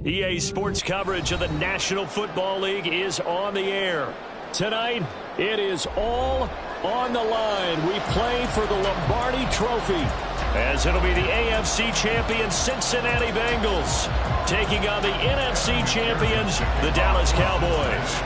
EA Sports coverage of the National Football League is on the air. Tonight, it is all on the line. We play for the Lombardi Trophy, as it'll be the AFC champion Cincinnati Bengals taking on the NFC champions, the Dallas Cowboys.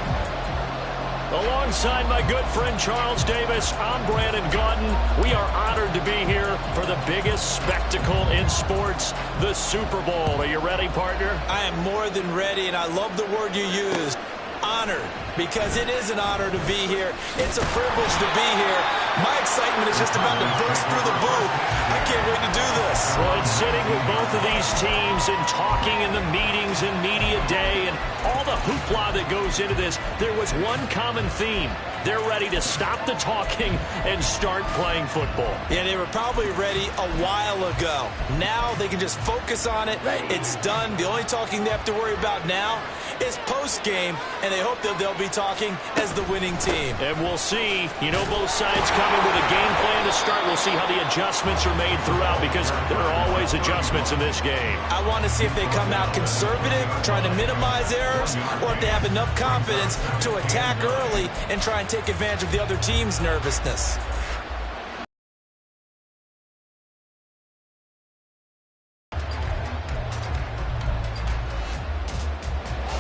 Alongside my good friend Charles Davis, I'm Brandon Gaudin. We are honored to be here for the biggest spectacle in sports, the Super Bowl. Are you ready, partner? I am more than ready, and I love the word you used, honored, because it is an honor to be here. It's a privilege to be here. My excitement is just about to burst through the booth. I can't wait to do this. Well, it's sitting with both of these teams and talking in the meetings and media day and all the hoopla that goes into this. There was one common theme. They're ready to stop the talking and start playing football. Yeah, they were probably ready a while ago. Now they can just focus on it. It's done. The only talking they have to worry about now is post-game, and they hope that they'll be talking as the winning team. And we'll see. You know, both sides coming with a game plan to start. We'll see how the adjustments are made throughout, because there are always adjustments in this game. I want to see if they come out conservative, trying to minimize errors, or if they have enough confidence to attack early and try and take advantage of the other team's nervousness.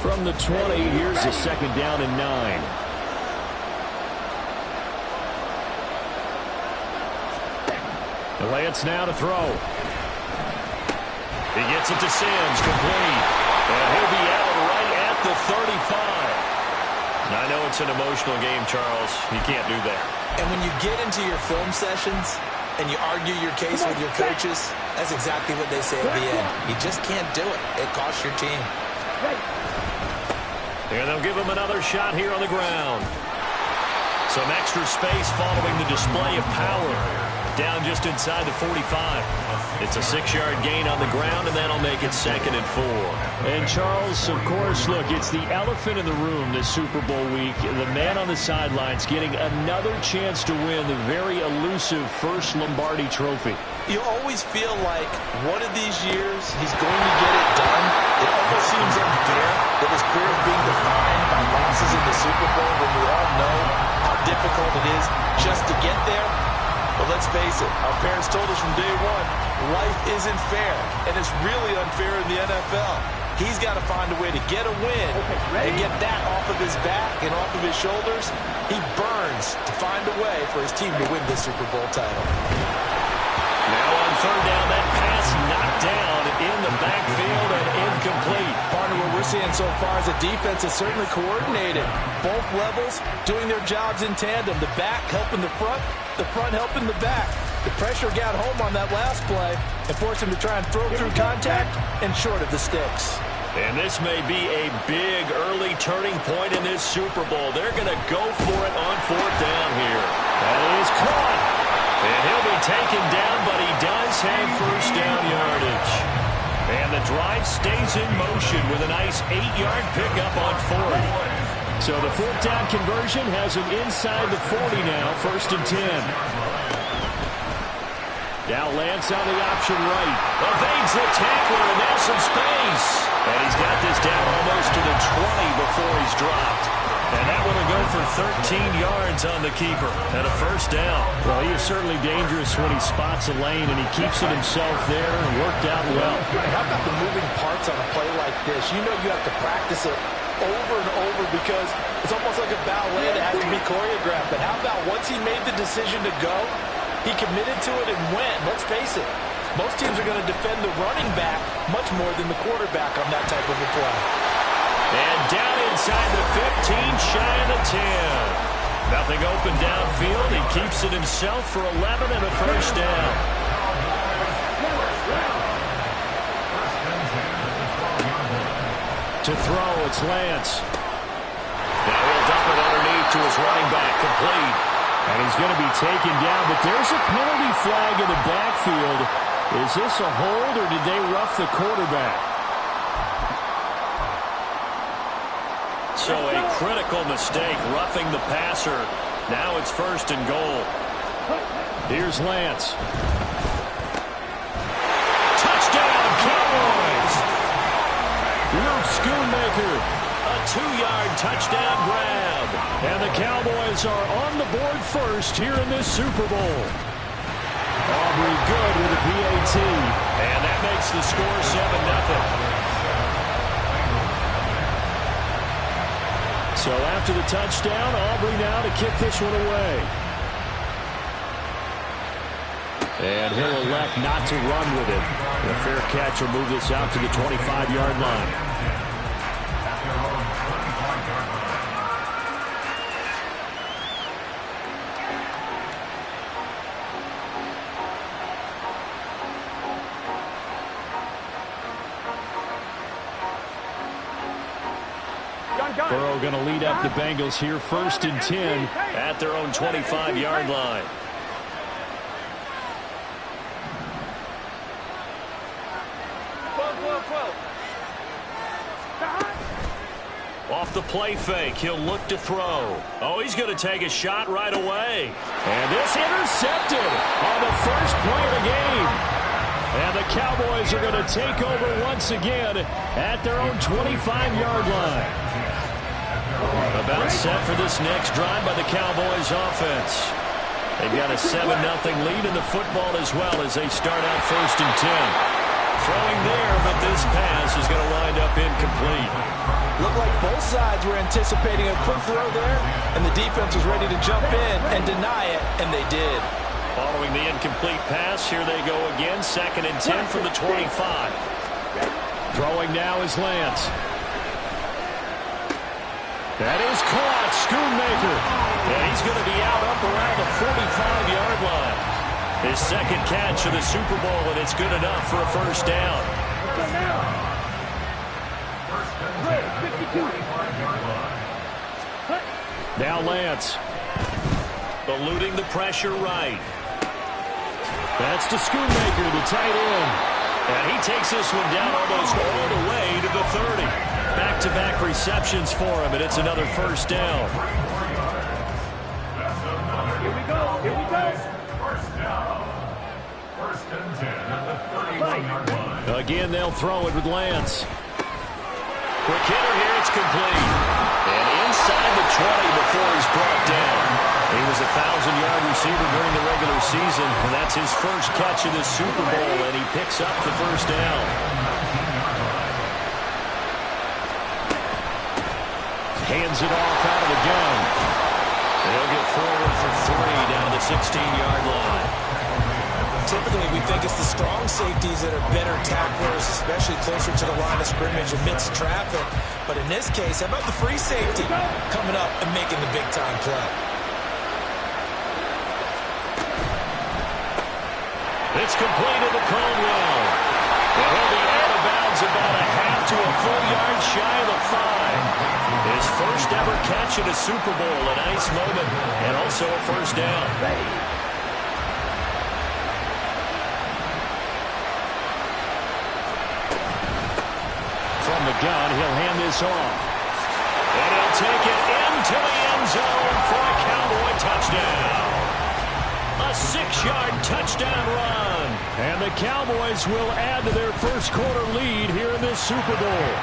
From the 20, here's a second down and 9. Lance now to throw. He gets it to Sims, complete. And he'll be out right at the 35. I know it's an emotional game, Charles. You can't do that. And when you get into your film sessions and you argue your case with your coaches, that's exactly what they say at the end. You just can't do it. It costs your team. And they'll give him another shot here on the ground. Some extra space following the display of power. Down just inside the 45. It's a 6-yard gain on the ground, and that'll make it 2nd and 4. And Charles, of course, look, it's the elephant in the room this Super Bowl week. The man on the sidelines getting another chance to win the very elusive first Lombardi Trophy. You always feel like one of these years he's going to get it done. It almost seems unfair that his career is being defined by losses in the Super Bowl when we all know how difficult it is just to get there. But let's face it, our parents told us from day one, life isn't fair, and it's really unfair in the NFL. He's got to find a way to get a win and get that off of his back and off of his shoulders. He burns to find a way for his team to win this Super Bowl title. Now on third down, that pass knocked down in the backfield and incomplete. Partner, what we're seeing so far is a defense is certainly coordinated. Both levels doing their jobs in tandem. The back helping the front helping the back. The pressure got home on that last play and forced him to try and throw through contact and short of the sticks. And this may be a big early turning point in this Super Bowl. They're going to go for it on fourth down here. That is caught. And he'll be taken down, but he does have first down yardage. And the drive stays in motion with a nice 8-yard pickup on fourth. So the fourth down conversion has him inside the 40 now, 1st and 10. Now Lance on the option right. Evades the tackler, and there's some space. And he's got this down almost to the 20 before he's dropped. And that one will go for 13 yards on the keeper and a first down. Well, he is certainly dangerous when he spots a lane, and he keeps it himself there and worked out well. How about the moving parts on a play like this? You know you have to practice it over and over because it's almost like a ballet that has to be choreographed. But how about once he made the decision to go, he committed to it and went. Let's face it, most teams are going to defend the running back much more than the quarterback on that type of a play. And down inside the 15, shy of the 10. Nothing open downfield. He keeps it himself for 11 and a first down. To throw, it's Lance. Now he'll dump it underneath to his running back, complete. And he's going to be taken down, but there's a penalty flag in the backfield. Is this a hold, or did they rough the quarterback? So a critical mistake, roughing the passer. Now it's 1st and goal. Here's Lance. Touchdown, Cowboys! Luke Schoonmaker, a 2-yard touchdown grab. And the Cowboys are on the board first here in this Super Bowl. Aubrey good with a PAT. And that makes the score 7-0. So after the touchdown, Aubrey now to kick this one away. And he'll elect not to run with it. The fair catch will move this out to the 25-yard line. Burrow going to lead up the Bengals here, 1st and 10 at their own 25-yard line. Off the play fake, he'll look to throw. Oh, he's going to take a shot right away. And this intercepted on the first play of the game. And the Cowboys are going to take over once again at their own 25-yard line. About set for this next drive by the Cowboys offense. They've got a 7-0 lead in the football as well as they start out 1st and 10. Throwing there, but this pass is going to wind up incomplete. Looked like both sides were anticipating a quick throw there, and the defense was ready to jump in and deny it, and they did. Following the incomplete pass, here they go again, 2nd and 10 from the 25. Throwing now is Lance. That is caught, Schoonmaker. And he's going to be out up around the 45-yard line. His 2nd catch of the Super Bowl, and it's good enough for a first down. Now Lance. Eluding the pressure right. That's to Schoonmaker, the tight end. And he takes this one down almost all the way to the 30. Back-to-back receptions for him, and it's another first down. Here we go. Here we go. First down. 1st and 10 at the 31-yard line. Again, they'll throw it with Lance. Quick hitter here, it's complete. And inside the 20 before he's brought down. He was a 1,000-yard receiver during the regular season, and that's his first catch of this Super Bowl, and he picks up the first down. Hands it off out of the gun. And he'll get forward for 3 down to the 16-yard line. Typically, we think it's the strong safeties that are better tacklers, especially closer to the line of scrimmage amidst traffic. But in this case, how about the free safety coming up and making the big-time play? It's completed to Caldwell. And he'll be out of bounds about a half to a full yard shy of the 5. His first ever catch in a Super Bowl, a nice moment, and also a first down. From the gun, he'll hand this off. And he'll take it into the end zone for a Cowboy touchdown. A 6-yard touchdown run. And the Cowboys will add to their first quarter lead here in this Super Bowl.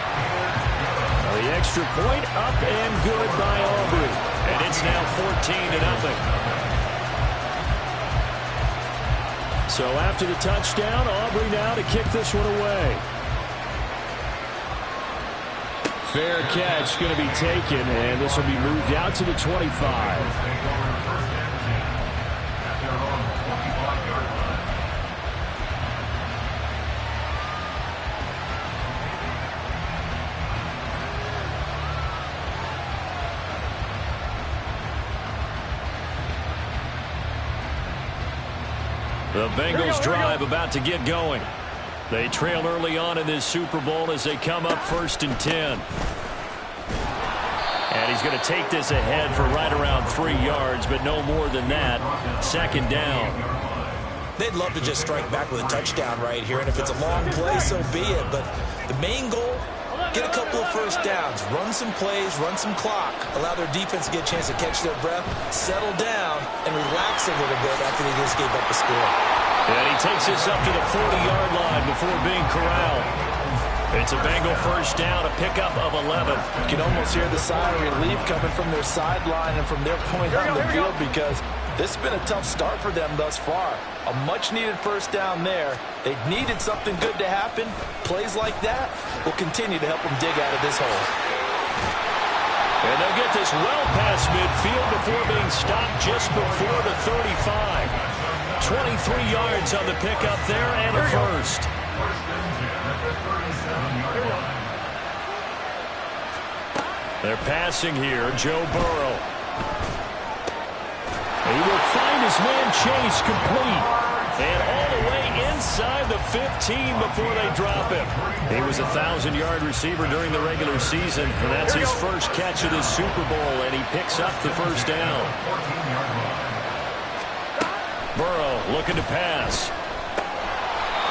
The extra point up and good by Aubrey. And it's now 14-0. So after the touchdown, Aubrey now to kick this one away. Fair catch going to be taken, and this will be moved out to the 25. The Bengals drive about to get going. They trail early on in this Super Bowl as they come up 1st and 10. And he's going to take this ahead for right around 3 yards, but no more than that. 2nd down. They'd love to just strike back with a touchdown right here, and if it's a long play, so be it. But the main goal, get a couple of first downs, run some plays, run some clock, allow their defense to get a chance to catch their breath, settle down, and relax a little bit after they just gave up a score. And he takes this up to the 40-yard line before being corralled. It's a Bengal first down, a pickup of 11. You can almost hear the sigh of relief coming from their sideline and from their point on the field because this has been a tough start for them thus far. A much-needed first down there. They needed something good to happen. Plays like that will continue to help them dig out of this hole. And they'll get this well past midfield before being stopped just before the 35. 23 yards on the pickup there and a first. They're passing here. Joe Burrow. He will find his man Chase complete. And all the way inside the 15 before they drop him. He was a 1,000-yard receiver during the regular season, and that's his first catch of this Super Bowl, and he picks up the first down. Burrow looking to pass.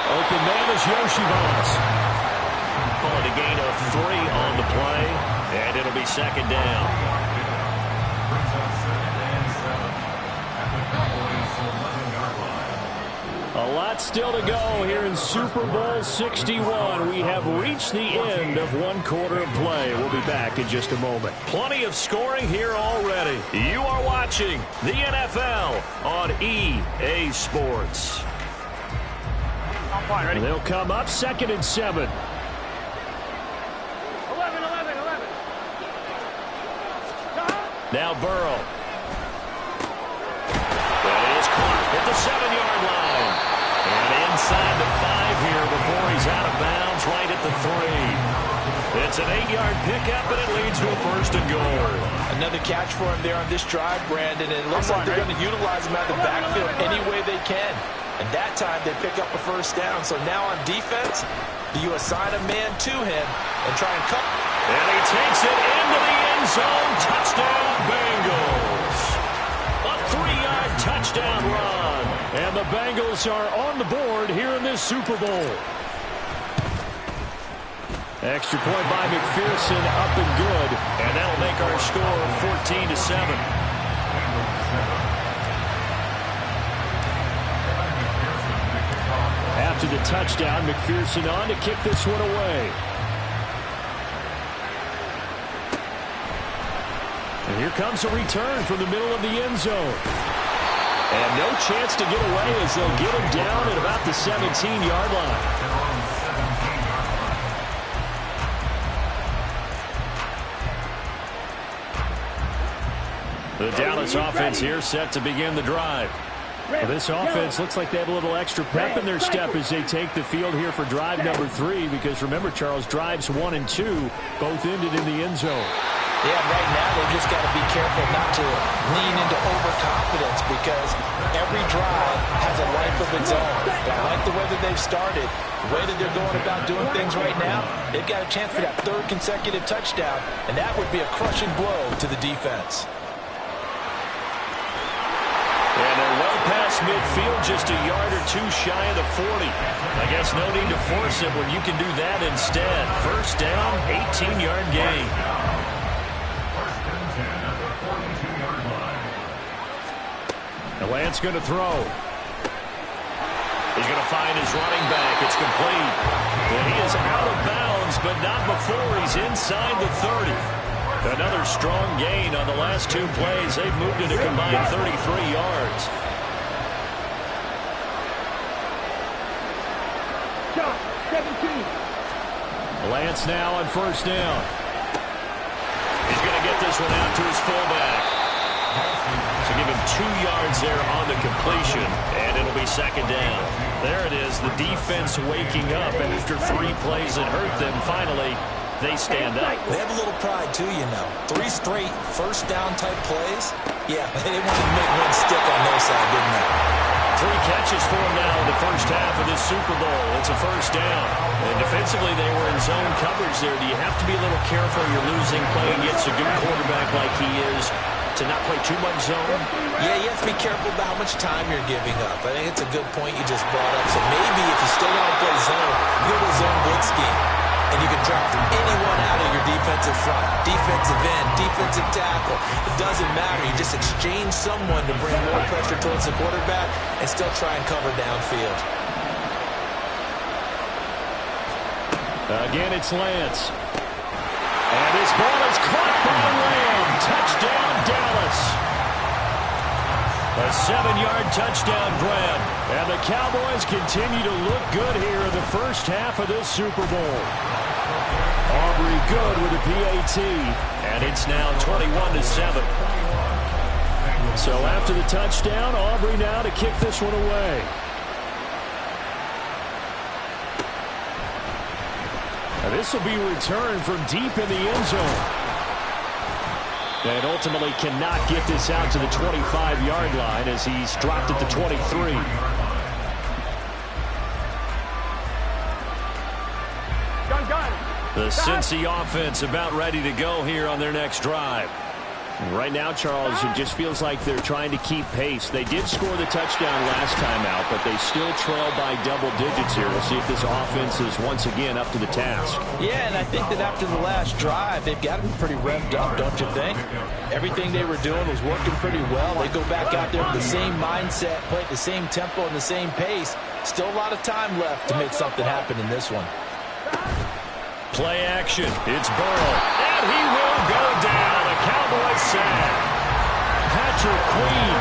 Open man is Yoshivas. Calling a gain of 3 on the play, and it'll be 2nd down. A lot still to go here in Super Bowl 61. We have reached the end of 1 quarter of play. We'll be back in just a moment. Plenty of scoring here already. You are watching the NFL on EA Sports. They'll come up 2nd and 7. 11. Now Burrow. That is caught at the 7-yard line. And inside the 5 here before he's out of bounds right at the 3. It's an 8-yard pickup, and it leads to a 1st and goal. Another catch for him there on this drive, Brandon. And it looks like they're going to utilize him out of the backfield any way they can. And that time they pick up a first down. So now on defense, do you assign a man to him and try and cut? And he takes it into the end zone. Touchdown, Bengals. A 3-yard touchdown run. And the Bengals are on the board here in this Super Bowl. Extra point by McPherson, up and good. And that'll make our score 14-7. After the touchdown, McPherson on to kick this one away. And here comes a return from the middle of the end zone. And no chance to get away as they'll get him down at about the 17-yard line. The Dallas offense here set to begin the drive. Well, this offense looks like they have a little extra pep in their step as they take the field here for drive number 3, because remember, Charles, drives 1 and 2 both ended in the end zone. Yeah, right now they've just got to be careful not to lean into overconfidence because every drive has a life of its own. But I like the way that they've started, the way that they're going about doing things right now. They've got a chance for that 3rd consecutive touchdown, and that would be a crushing blow to the defense. And they're well past midfield, just a yard or 2 shy of the 40. I guess no need to force it when you can do that instead. First down, 18-yard gain. And Lance going to throw. He's going to find his running back. It's complete. And he is out of bounds, but not before he's inside the 30. Another strong gain on the last 2 plays. They've moved it a combined 33 yards. Lance now on first down. He's going to get this one out to his fullback. So give him 2 yards there on the completion, and it'll be 2nd down. There it is, the defense waking up after 3 plays that hurt them. Finally, they stand up. They have a little pride, too, you know. 3 straight first down type plays. Yeah, they wanted to make one stick on their side, didn't they? 3 catches for him now in the first half of this Super Bowl. It's a first down. And defensively, they were in zone coverage there. Do you have to be a little careful? You're losing, playing against a good quarterback like he is, to not play too much zone? Yeah, you have to be careful about how much time you're giving up. I think it's a good point you just brought up. So maybe if you still want to play zone, you go to a zone blitz scheme. And you can drop anyone out of your defensive front, defensive end, defensive tackle. It doesn't matter. You just exchange someone to bring more pressure towards the quarterback and still try and cover downfield. Again, it's Lance. And his ball is caught by Lamb. Touchdown, Dallas. A 7-yard touchdown grab. And the Cowboys continue to look good here in the first half of this Super Bowl. Aubrey good with a PAT. And it's now 21-7. So after the touchdown, Aubrey now to kick this one away. And this will be returned from deep in the end zone. And ultimately cannot get this out to the 25-yard line as he's dropped at the 23. The Cincy offense about ready to go here on their next drive. Right now, Charles, it just feels like they're trying to keep pace. They did score the touchdown last time out, but they still trail by double digits here. We'll see if this offense is once again up to the task. Yeah, and I think that after the last drive, they've got to be pretty revved up, don't you think? Everything they were doing was working pretty well. They go back out there with the same mindset, play at the same tempo and the same pace. Still a lot of time left to make something happen in this one. Play action. It's Burrow. And he will go down. A Cowboys sack. Patrick Queen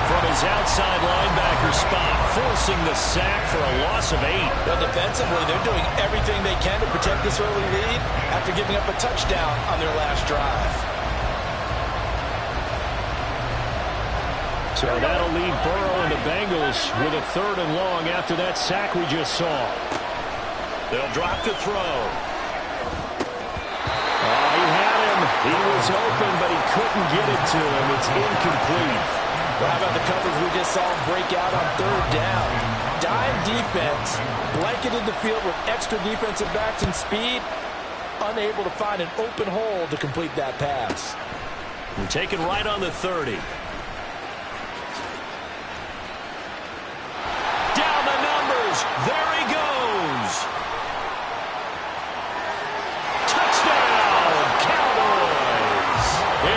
from his outside linebacker spot, forcing the sack for a loss of 8. Well, defensively, they're doing everything they can to protect this early lead after giving up a touchdown on their last drive. So that'll leave Burrow and the Bengals with a 3rd and long after that sack we just saw. They'll drop to throw. He was open, but he couldn't get it to him. It's incomplete. Well, how about the coverage we just saw him break out on 3rd down? Dime defense, blanketed the field with extra defensive backs and speed, unable to find an open hole to complete that pass. And taken right on the 30. Down the numbers. There he goes.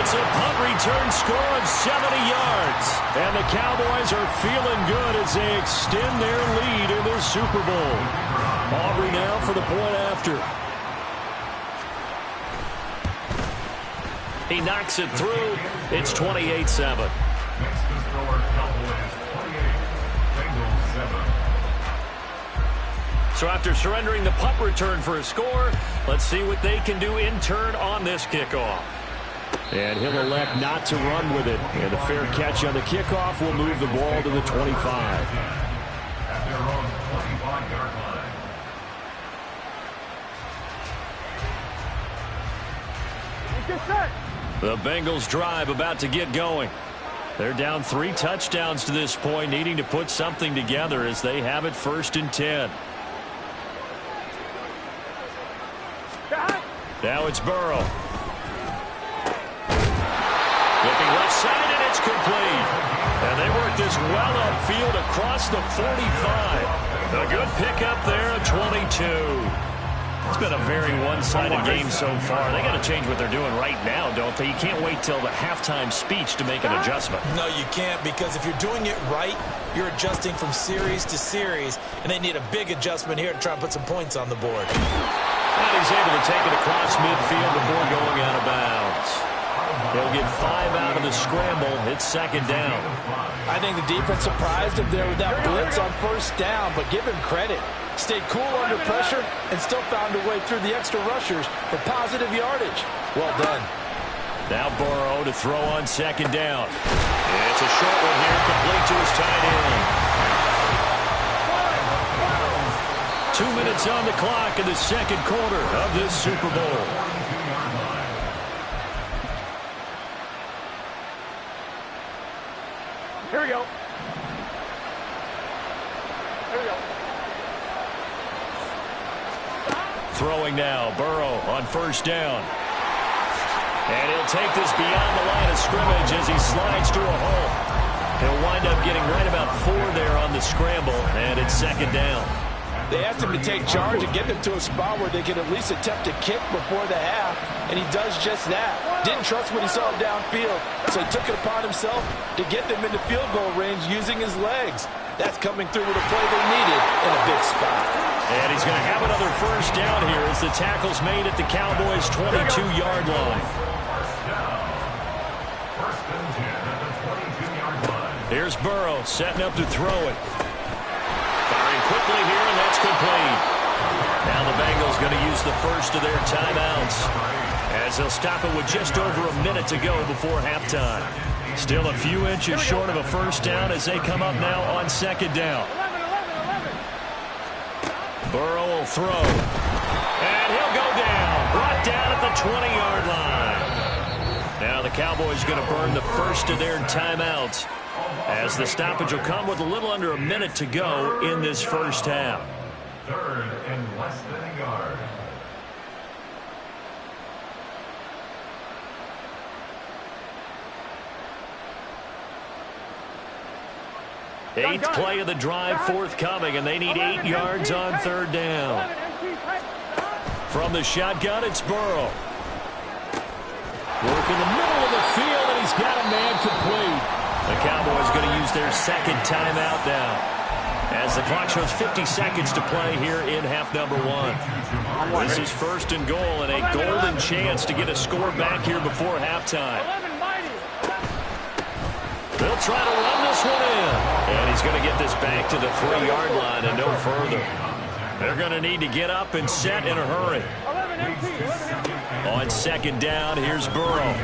It's a punt return score of 70 yards. And the Cowboys are feeling good as they extend their lead in this Super Bowl. Aubrey now for the point after. He knocks it through. It's 28-7. Next to score, Cowboys 28, Bengals 7. So after surrendering the punt return for a score, let's see what they can do in turn on this kickoff. And he'll elect not to run with it. And a fair catch on the kickoff will move the ball to the 25. At their own 25-yard line. The Bengals drive about to get going. They're down 3 touchdowns to this point, needing to put something together as they have it 1st and 10. Now it's Burrow. Looking left side, and it's complete. And they work this well upfield across the 45. A good pickup there at 22. It's been a very one-sided game so far. They got to change what they're doing right now, don't they? You can't wait till the halftime speech to make an adjustment. No, you can't, because if you're doing it right, you're adjusting from series to series, and they need a big adjustment here to try and put some points on the board. And he's able to take it across midfield before going out of bounds. He'll get 5 out of the scramble. It's 2nd down. I think the defense surprised him there with that blitz on 1st down, but give him credit. Stayed cool under pressure and still found a way through the extra rushers for positive yardage. Well done. Now Burrow to throw on 2nd down. It's a short one here, complete to his tight end. 2 minutes on the clock in the 2nd quarter of this Super Bowl. Here we go. Throwing now, Burrow on first down. And he'll take this beyond the line of scrimmage as he slides to a hole. He'll wind up getting right about 4 there on the scramble, and it's second down. They asked him to take charge and get them to a spot where they could at least attempt to kick before the half, and he does just that. Didn't trust what he saw downfield, so he took it upon himself to get them into field goal range using his legs. That's coming through with a play they needed in a big spot. And he's going to have another first down here as the tackle's made at the Cowboys' 22-yard line. First and 10 at the 22-yard line. Here's Burrow setting up to throw it. Firing quickly here, and that's complete. Now the Bengals going to use the first of their timeouts as they'll stop it with just over a minute to go before halftime. Still a few inches short of a first down as they come up now on second down. Burrow will throw. And he'll go down. Brought down at the 20-yard line. Now the Cowboys going to burn the first of their timeouts as the stoppage will come with a little under a minute to go in this first half. Third and less than a yard. Eighth play of the drive forthcoming, and they need 8 yards on third down. From the shotgun, it's Burrow. Work in the middle of the field, and he's got a man complete. The Cowboys going to use their second timeout now as the clock shows 50 seconds to play here in half number 1. This is first and goal and a golden chance to get a score back here before halftime. They'll try to run this one in. And he's going to get this back to the 3-yard line and no further. They're going to need to get up and set in a hurry. On second down, here's Burrow.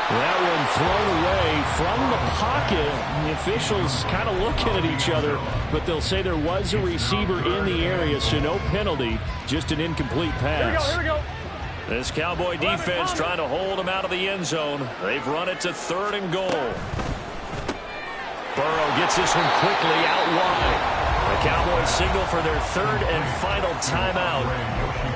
That one thrown away from the pocket. The officials kind of looking at each other, but they'll say there was a receiver in the area, so no penalty, just an incomplete pass. Here we go. This Cowboy defense trying to hold him out of the end zone. They've run it to third and goal. Burrow gets this one quickly out wide. The Cowboys signal for their third and final timeout.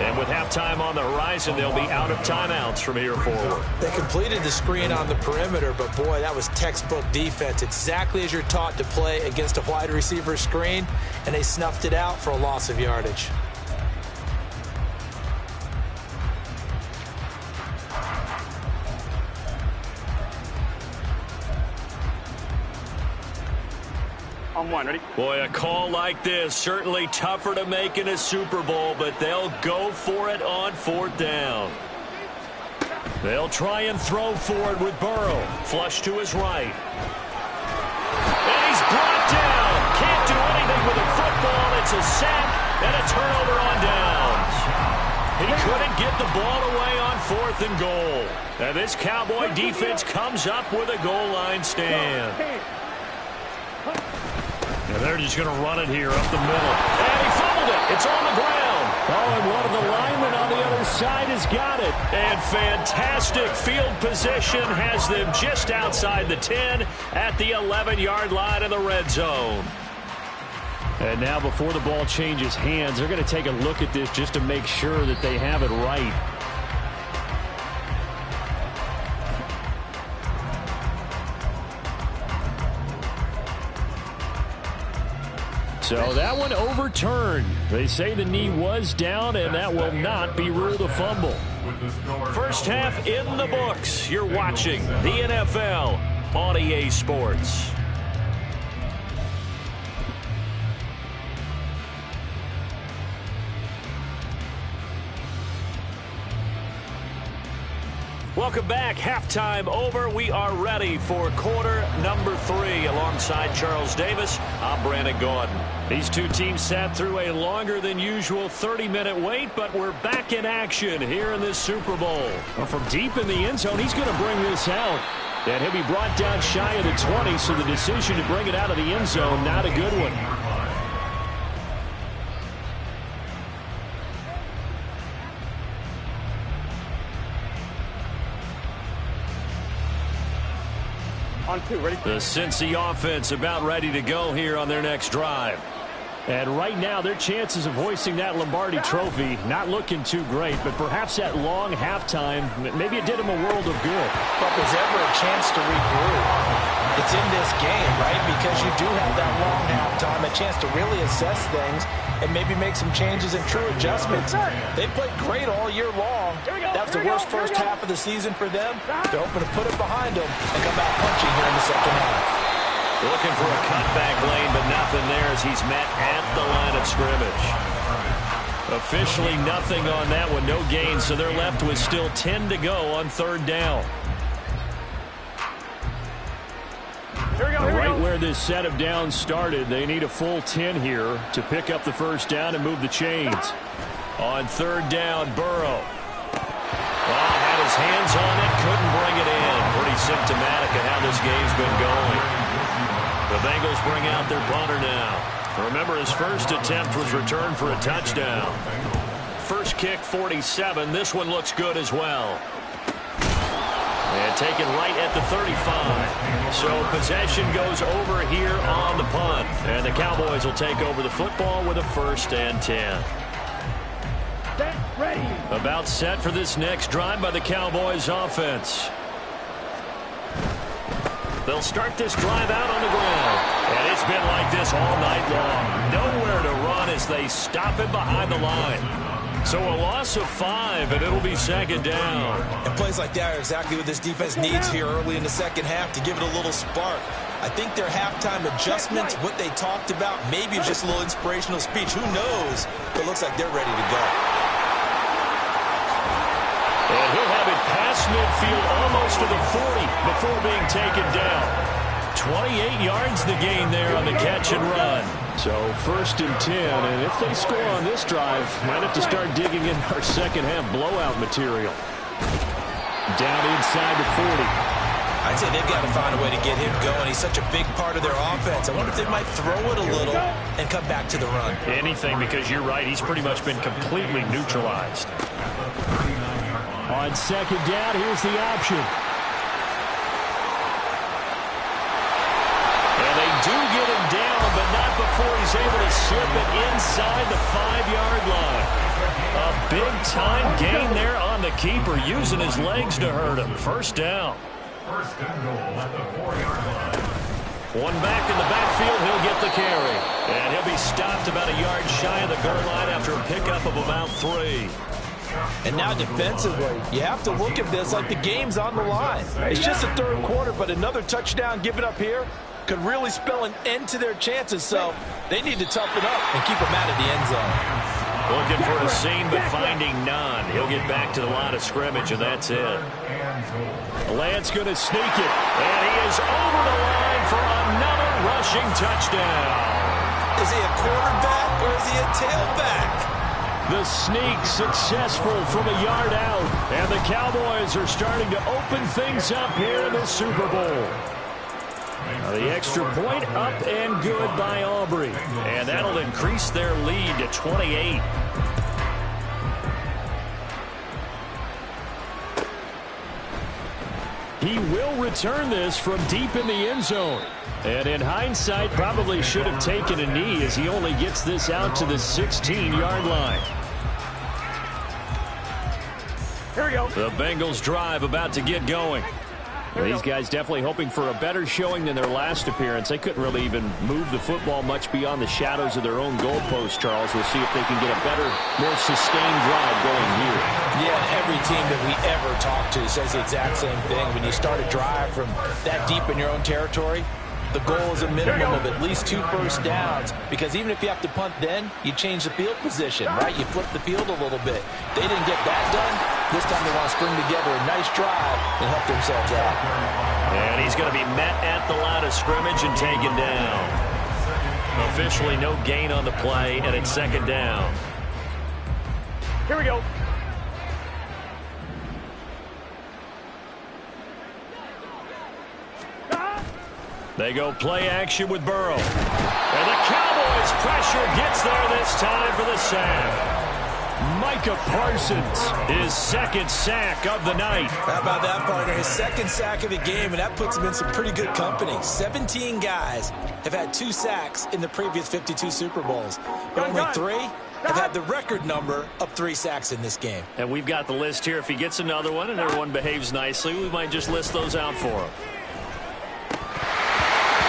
And with halftime on the horizon, they'll be out of timeouts from here forward. They completed the screen on the perimeter, but boy, that was textbook defense. Exactly as you're taught to play against a wide receiver screen, and they snuffed it out for a loss of yardage. On one, ready? Boy, a call like this, certainly tougher to make in a Super Bowl, but they'll go for it on fourth down. They'll try and throw forward with Burrow. Flush to his right. And he's brought down. Can't do anything with a football. It's a sack and a turnover on downs. He couldn't get the ball away on fourth and goal. And this Cowboy defense comes up with a goal line stand. And they're just going to run it here up the middle. And he fumbled it. It's on the ground. Oh, and one of the linemen on the other side has got it. And fantastic field position has them just outside the 10 at the 11-yard line in the red zone. And now before the ball changes hands, they're going to take a look at this just to make sure that they have it right. So that one overturned. They say the knee was down, and that will not be ruled a fumble. First half in the books. You're watching the NFL on EA Sports. Welcome back. Halftime over. We are ready for quarter number 3. Alongside Charles Davis, I'm Brandon Gordon. These two teams sat through a longer than usual 30-minute wait, but we're back in action here in this Super Bowl. Well, from deep in the end zone, he's going to bring this out. And he'll be brought down shy of the 20, so the decision to bring it out of the end zone, not a good one. On two, ready? The Cincy offense about ready to go here on their next drive. And right now, their chances of hoisting that Lombardi trophy not looking too great, but perhaps that long halftime, maybe it did them a world of good. But there's ever a chance to regroup. It's in this game, right? Because you do have that long halftime, a chance to really assess things and maybe make some changes and true adjustments. They played great all year long. That was the worst first half of the season for them. They're hoping to put it behind them and come out punching here in the second half. Looking for a cutback lane, but nothing there as he's met at the line of scrimmage. Officially nothing on that one, no gain, so they're left with still 10 to go on third down. Right where this set of downs started, they need a full 10 here to pick up the first down and move the chains. On third down, Burrow. Well, had his hands on it, couldn't bring it in. Pretty symptomatic of how this game's been going. The Bengals bring out their punter now. Remember, his first attempt was returned for a touchdown. First kick, 47. This one looks good as well. And taken right at the 35. So possession goes over here on the punt. And the Cowboys will take over the football with a 1st and 10. Ready. About set for this next drive by the Cowboys offense. They'll start this drive out on the ground. And it's been like this all night long. Nowhere to run as they stop him behind the line. So a loss of 5, and it'll be second down. And plays like that are exactly what this defense needs here early in the second half to give it a little spark. I think their halftime adjustments, what they talked about, maybe just a little inspirational speech. Who knows? But it looks like they're ready to go. And he'll have it past midfield almost to the 40 before being taken down. 28 yards the gain there on the catch and run. So 1st and 10, and if they score on this drive, might have to start digging in our second half blowout material. Down inside the 40. I'd say they've got to find a way to get him going. He's such a big part of their offense. I wonder if they might throw it a little and come back to the run. Anything, because you're right. He's pretty much been completely neutralized. On second down, here's the option. And they do get him down, but not before he's able to slip it inside the 5-yard line. A big-time gain there on the keeper, using his legs to hurt him. First down. 1st and goal at the 4-yard line. One back in the backfield, he'll get the carry. And he'll be stopped about a yard shy of the goal line after a pickup of about 3. And now defensively, you have to look at this like the game's on the line. It's just the 3rd quarter, but another touchdown given up here could really spell an end to their chances. So they need to toughen up and keep them out of the end zone. Looking for a seam, but finding none. He'll get back to the line of scrimmage, and that's it. Lance going to sneak it. And he is over the line for another rushing touchdown. Is he a quarterback or is he a tailback? The sneak successful from a yard out. And the Cowboys are starting to open things up here in the Super Bowl. Now the extra point up and good by Aubrey. And that'll increase their lead to 28. He will return this from deep in the end zone. And in hindsight, probably should have taken a knee as he only gets this out to the 16-yard line. Here we go. The Bengals drive about to get going. These guys definitely hoping for a better showing than their last appearance. They couldn't really even move the football much beyond the shadows of their own goalpost, Charles. We'll see if they can get a better, more sustained drive going here. Yeah, and every team that we ever talk to says the exact same thing. When you start a drive from that deep in your own territory, the goal is a minimum of at least 2 first downs, because even if you have to punt then, you change the field position, right? You flip the field a little bit. They didn't get that done. This time they want to string together a nice drive and help themselves out. And he's going to be met at the line of scrimmage and taken down. Officially no gain on the play, and it's second down. Here we go. They go play action with Burrow. And the Cowboys pressure gets there this time for the sack. Micah Parsons, his second sack of the night. How about that, partner? His second sack of the game, and that puts him in some pretty good company. 17 guys have had 2 sacks in the previous 52 Super Bowls, but only 3 have had the record number of 3 sacks in this game. And we've got the list here. If he gets another one and everyone behaves nicely, we might just list those out for him.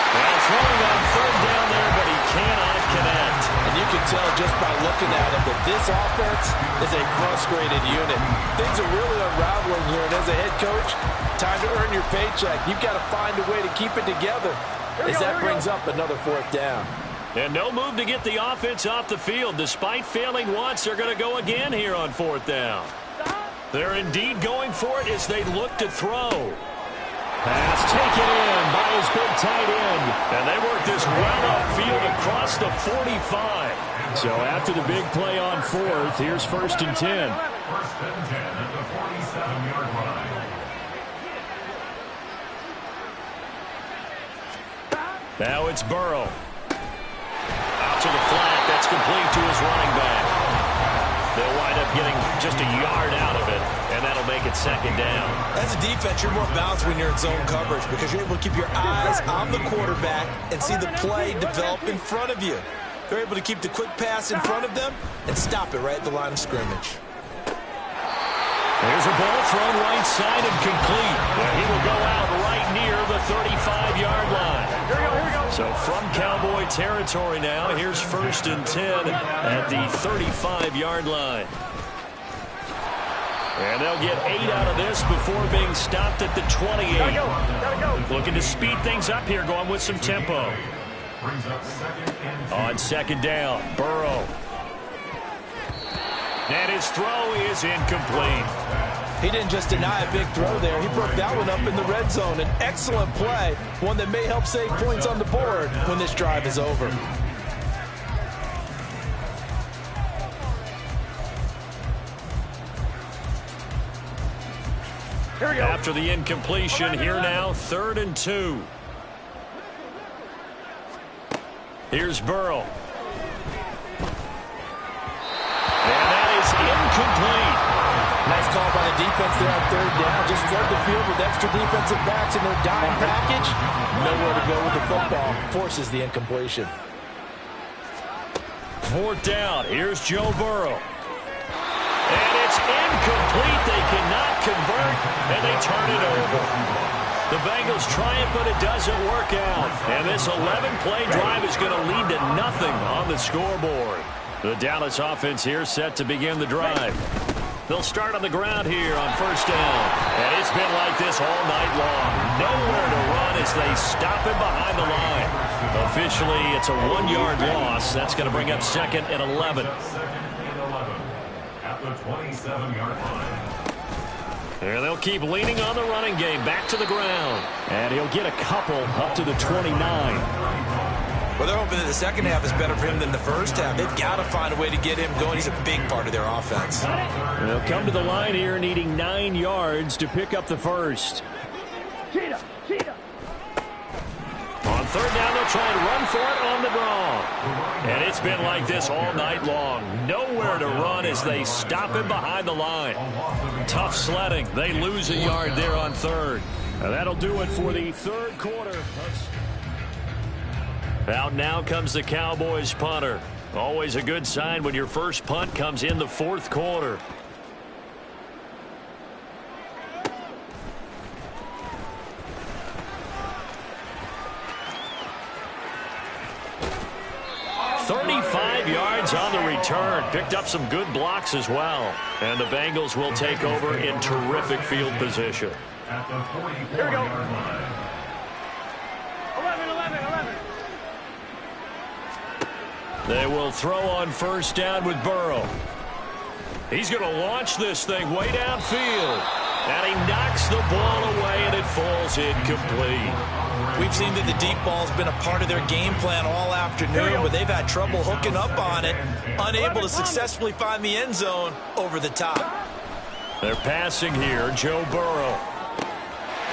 Well, throwing on third down there, but he cannot connect. And you can tell just by looking at him that this offense is a frustrated unit. Things are really unraveling here, and as a head coach, time to earn your paycheck. You've got to find a way to keep it together as that brings up another 4th down. And no move to get the offense off the field. Despite failing once, they're going to go again here on 4th down. They're indeed going for it as they look to throw. Pass taken in by his big tight end. And they work this well upfield across the 45. So after the big play on 4th, here's 1st and 10. 1st and 10 at the 47-yard line. Now it's Burrow. Out to the flat. That's complete to his running back. They'll wind up getting just a yard out of it, and that'll make it 2nd down. As a defense, you're more balanced when you're in zone coverage because you're able to keep your eyes on the quarterback and see the play develop in front of you. They're able to keep the quick pass in front of them and stop it right at the line of scrimmage. There's a ball thrown right side and complete. And he will go out right near the 35-yard line. Here we go. So from Cowboy territory now, here's 1st and 10 at the 35-yard line. And they'll get 8 out of this before being stopped at the 28. Gotta go. Looking to speed things up here, going with some tempo. Brings up 2nd and 10. On 2nd down, Burrow. And his throw is incomplete. He didn't just deny a big throw there. He broke that one up in the red zone. An excellent play, one that may help save points on the board when this drive is over. Here we go. After the incompletion, here now, 3rd and 2. Here's Burrow. And that is incomplete. Nice call by the defense there on 3rd down. Just flood the field with extra defensive backs in their dime package. Nowhere to go with the football. Forces the incompletion. 4th down. Here's Joe Burrow. And it's incomplete. They cannot convert, and they turn it over. The Bengals try it, but it doesn't work out. And this 11-play drive is going to lead to nothing on the scoreboard. The Dallas offense here set to begin the drive. They'll start on the ground here on 1st down. And it's been like this all night long. Nowhere to run as they stop him behind the line. Officially, it's a 1-yard loss. That's going to bring up 2nd and 11. 2nd and 11 at the 27-yard line. And they'll keep leaning on the running game. Back to the ground. And he'll get a couple up to the 29. Well, they're hoping that the second half is better for him than the first half. They've got to find a way to get him going. He's a big part of their offense. They'll come to the line here needing 9 yards to pick up the first. Cheetah. On 3rd down, they'll try and run for it on the draw. And it's been like this all night long. Nowhere to run as they stop him behind the line. Tough sledding. They lose a yard there on 3rd. And that'll do it for the 3rd quarter. Out now comes the Cowboys punter. Always a good sign when your first punt comes in the 4th quarter. Yards on the return. Picked up some good blocks as well. And the Bengals will take over in terrific field position. At the 44-yard Here we go. line. 11. They will throw on 1st down with Burrow. He's going to launch this thing way downfield. And he knocks the ball away, and it falls incomplete. We've seen that the deep ball's been a part of their game plan all afternoon, but they've had trouble hooking up on it, unable to successfully find the end zone over the top. They're passing here, Joe Burrow.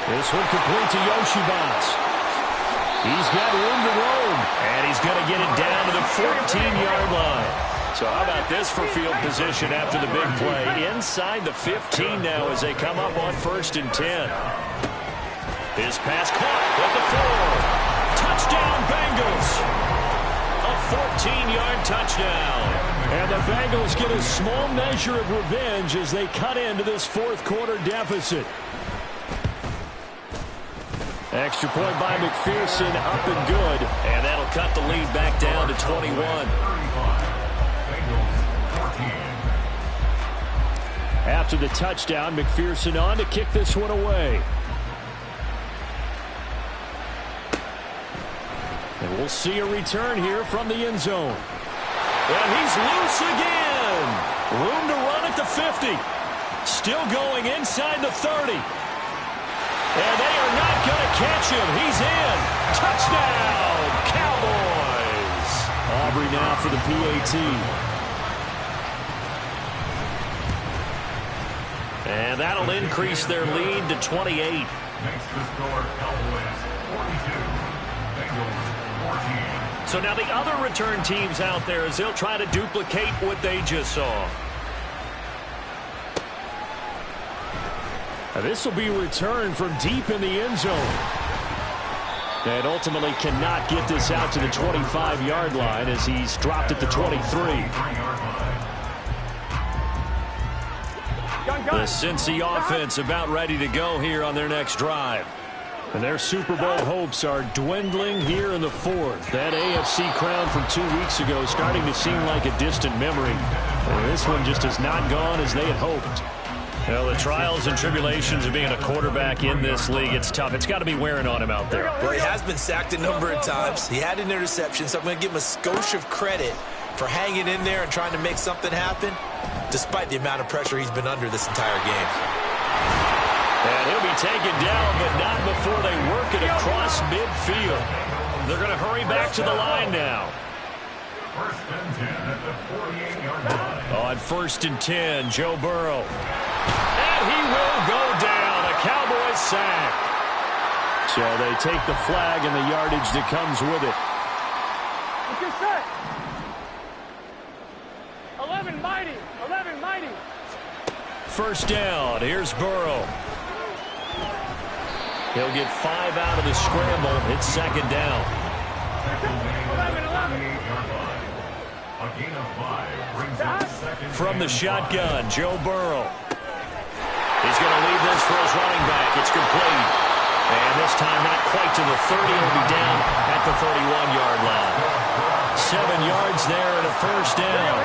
This one complete to Yoshibas. He's got room to roam. And he's going to get it down to the 14-yard line. So how about this for field position after the big play? Inside the 15 now as they come up on 1st and 10. His pass caught at the 4. Touchdown, Bengals. A 14-yard touchdown. And the Bengals get a small measure of revenge as they cut into this 4th quarter deficit. Extra point by McPherson, up and good. And that'll cut the lead back down to 21. After the touchdown, McPherson on to kick this one away. And we'll see a return here from the end zone. And he's loose again. Room to run at the 50. Still going inside the 30. And they are not going to catch him. He's in. Touchdown, Cowboys. Aubrey now for the PAT. And that'll increase their lead to 28. Makes the score Cowboys 42, Bengals 14. So now the other return teams out there as they'll try to duplicate what they just saw. Now this will be returned from deep in the end zone. And ultimately cannot get this out to the 25-yard line as he's dropped at the 23. The Cincy offense about ready to go here on their next drive. And their Super Bowl hopes are dwindling here in the 4th. That AFC crown from 2 weeks ago is starting to seem like a distant memory. And this one just has not gone as they had hoped. Well, the trials and tribulations of being a quarterback in this league, it's tough. It's got to be wearing on him out there. Well, he has been sacked a number of times. He had an interception, so I'm going to give him a skosh of credit for hanging in there and trying to make something happen, despite the amount of pressure he's been under this entire game. And he'll be taken down, but not before they work it across midfield. They're going to hurry back to the line now. 1st and 10 at the 48-yard line. On 1st and 10, Joe Burrow. And he will go down. A Cowboys sack. So they take the flag and the yardage that comes with it. What's your set? 11 mighty. 11 mighty. 1st down. Here's Burrow. He'll get 5 out of the scramble. It's 2nd down. 11. A gain of 5 brings up 2nd. From the shotgun, Joe Burrow. He's going to leave this for his running back. It's complete. And this time not quite to the 30. He'll be down at the 31-yard line. 7 yards there and a 1st down.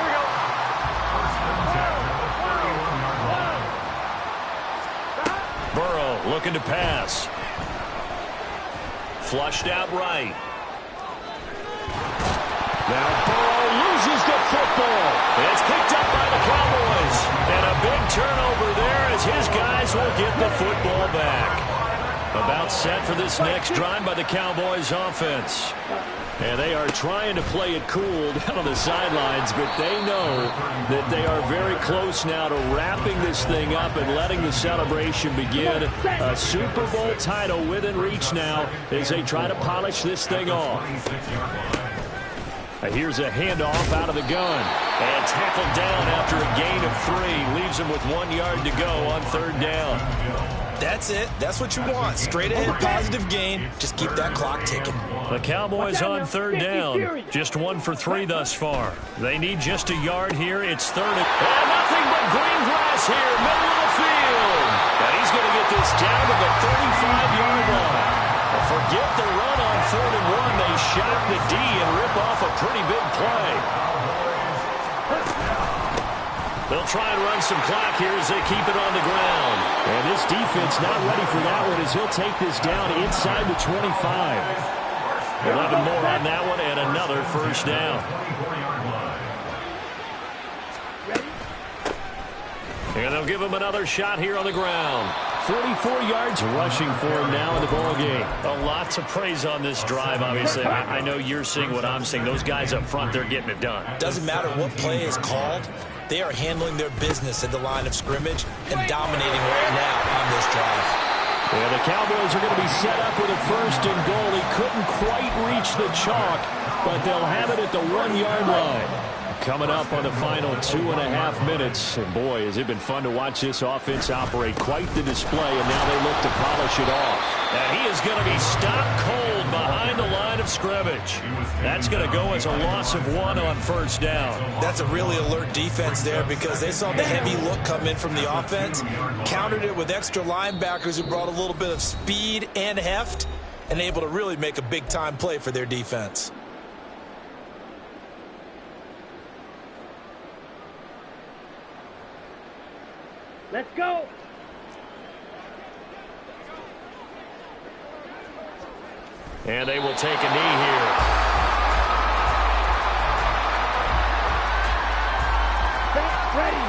Burrow looking to pass. Flushed out right. Now Burrow loses the football. It's picked up by the Cowboys. And a big turnover there as his guys will get the football back. About set for this next drive by the Cowboys offense. And they are trying to play it cool down on the sidelines, but they know that they are very close now to wrapping this thing up and letting the celebration begin. A Super Bowl title within reach now as they try to polish this thing off. Here's a handoff out of the gun. And tackled down after a gain of 3. Leaves him with 1 yard to go on 3rd down. That's it. That's what you want. Straight ahead, positive gain. Just keep that clock ticking. The Cowboys on 3rd down. Just 1 for 3 thus far. They need just a yard here. It's 3rd. And nothing but green grass here, middle of the field. And he's going to get this down to the 35-yard line. Forget the run on 3rd and 1. They shot the D and rip off a pretty big play. They'll try and run some clock here as they keep it on the ground. And this defense not ready for that one as he'll take this down inside the 25. 11 more on that one and another 1st down. And they'll give him another shot here on the ground. 44 yards rushing for him now in the ball game. A lot to praise on this drive, obviously. I know you're seeing what I'm seeing. Those guys up front, they're getting it done. Doesn't matter what play is called. They are handling their business at the line of scrimmage and dominating right now on this drive. Yeah, the Cowboys are going to be set up with a 1st and goal. He couldn't quite reach the chalk, but they'll have it at the 1-yard line. Coming up on the final 2.5 minutes. And boy, has it been fun to watch this offense operate. Quite the display, and now they look to polish it off. And he is going to be stopped cold behind the line of scrimmage. That's going to go as a loss of 1 on first down. That's a really alert defense there because they saw the heavy look come in from the offense, countered it with extra linebackers who brought a little bit of speed and heft, and able to really make a big-time play for their defense. Let's go. And they will take a knee here. Set, ready.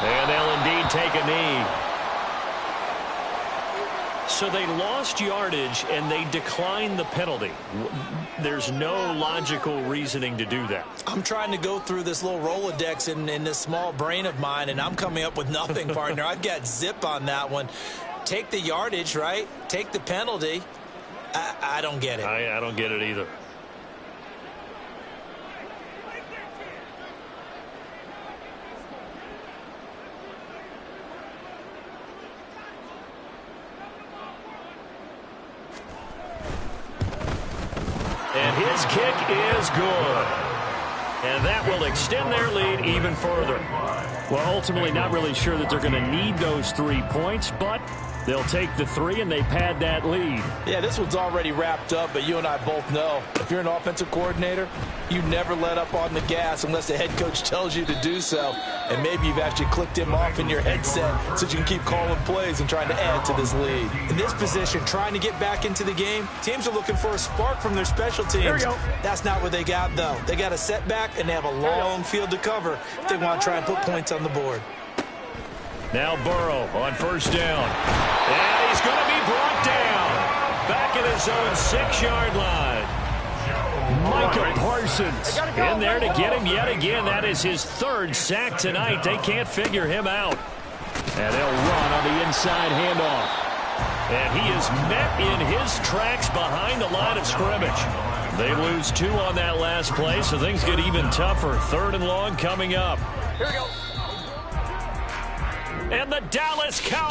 And they'll indeed take a knee. So they lost yardage and they declined the penalty. There's no logical reasoning to do that. I'm trying to go through this little Rolodex in this small brain of mine, and I'm coming up with nothing, partner. I've got zip on that one. Take the yardage, right? Take the penalty. I don't get it. I don't get it either. And his kick is good. And that will extend their lead even further. Well, ultimately not really sure that they're going to need those 3 points, but they'll take the 3 and they pad that lead. Yeah, this one's already wrapped up, but you and I both know if you're an offensive coordinator, you never let up on the gas unless the head coach tells you to do so. And maybe you've actually clicked him off in your headset so you can keep calling plays and trying to add to this lead. In this position, trying to get back into the game, teams are looking for a spark from their special teams. Here we go. That's not what they got, though. They got a setback, and they have a long field to cover if they want to try and put points on the board. Now Burrow on first down. And he's going to be brought down. Back at his own 6-yard line. Micah Parsons in there to get him yet again. That is his 3rd sack tonight. They can't figure him out. And they'll run on the inside handoff. And he is met in his tracks behind the line of scrimmage. They lose 2 on that last play, so things get even tougher. 3rd and long coming up. Here we go. And the Dallas Cowboys